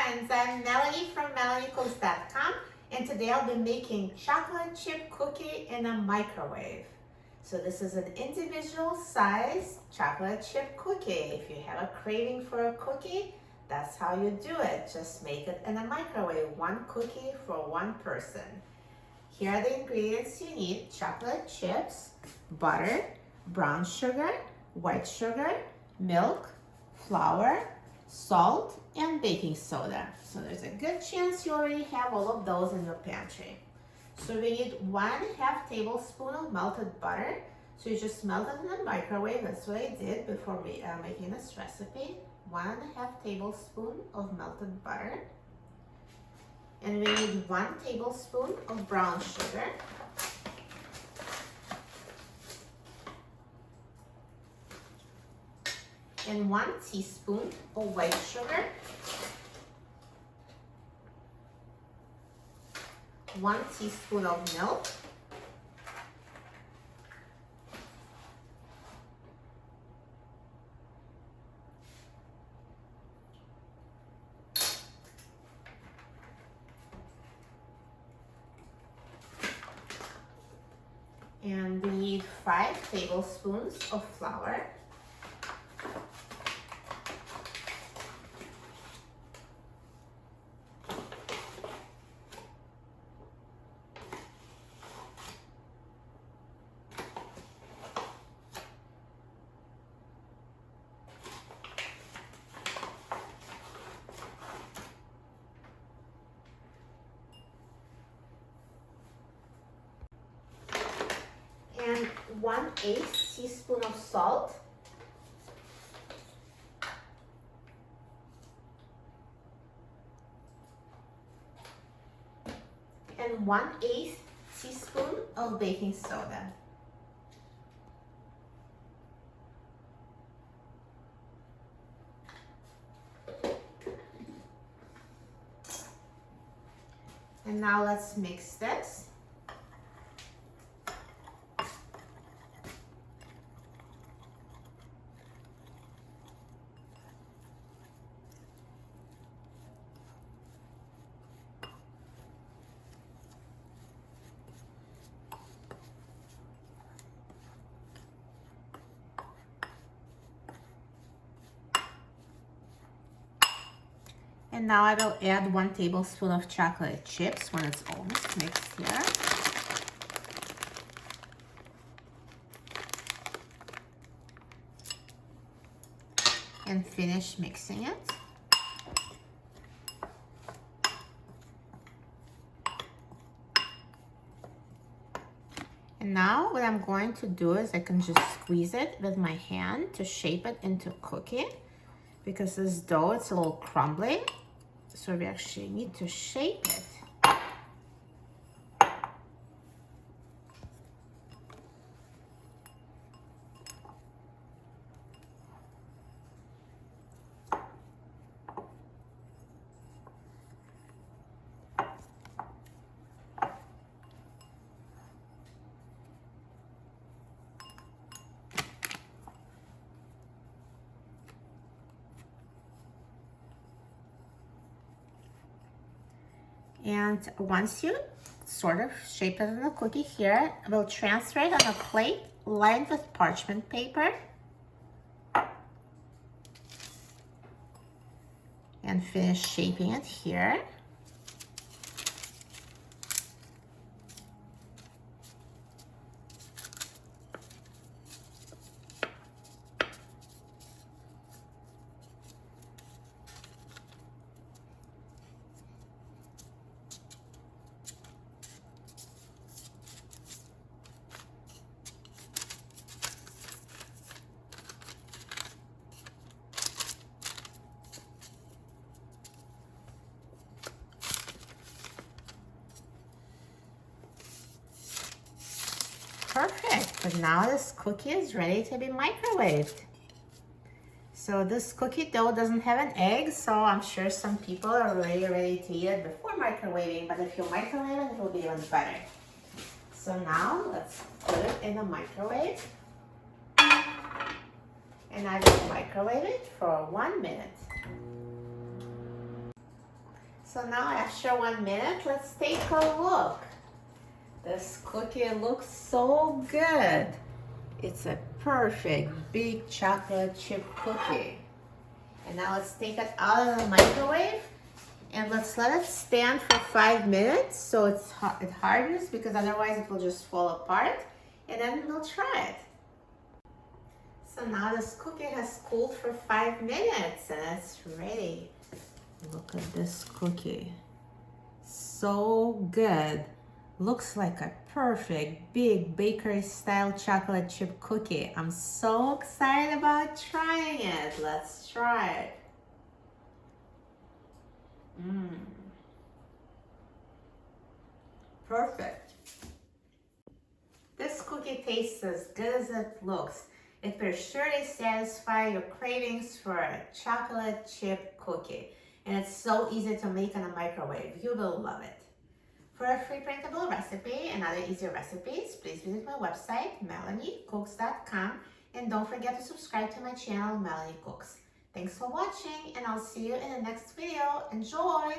friends, I'm Melanie from MelanieCooks.com, and today I'll be making chocolate chip cookie in a microwave. So this is an individual size chocolate chip cookie. If you have a craving for a cookie, that's how you do it. Just make it in a microwave, one cookie for one person. Here are the ingredients you need: chocolate chips, butter, brown sugar, white sugar, milk, flour, salt, and baking soda. So there's a good chance you already have all of those in your pantry. So we need 1/2 tablespoon of melted butter. So you just melt it in the microwave. That's what I did before making this recipe. 1/2 tablespoon of melted butter. And we need 1 tablespoon of brown sugar. And 1 teaspoon of white sugar, 1 teaspoon of milk, and we need 5 tablespoons of flour. And 1/8 teaspoon of salt. And 1/8 teaspoon of baking soda. And now let's mix this. And now I will add 1 tablespoon of chocolate chips when it's almost mixed here. And finish mixing it. And now what I'm going to do is I can just squeeze it with my hand to shape it into a cookie, because this dough, it's a little crumbly. So we actually need to shape it. And once you sort of shape it in a cookie here, we'll transfer it on a plate lined with parchment paper. And finish shaping it here. Perfect, but now this cookie is ready to be microwaved. So this cookie dough doesn't have an egg, so I'm sure some people are already ready to eat it before microwaving, but if you microwave it, it will be even better. So now let's put it in the microwave. And I will microwave it for 1 minute. So now after 1 minute, let's take a look. This cookie looks so good. It's a perfect big chocolate chip cookie. And now let's take it out of the microwave and let's let it stand for 5 minutes so it hardens, because otherwise it will just fall apart, and then we'll try it. So now this cookie has cooled for 5 minutes and it's ready. Look at this cookie. So good. Looks like a perfect big bakery style chocolate chip cookie. I'm so excited about trying it. Let's try it. Perfect. This cookie tastes as good as it looks. It will surely satisfy your cravings for a chocolate chip cookie. And it's so easy to make in a microwave. You will love it. For a free printable recipe and other easier recipes, please visit my website, melaniecooks.com, and don't forget to subscribe to my channel, Melanie Cooks. Thanks for watching, and I'll see you in the next video. Enjoy!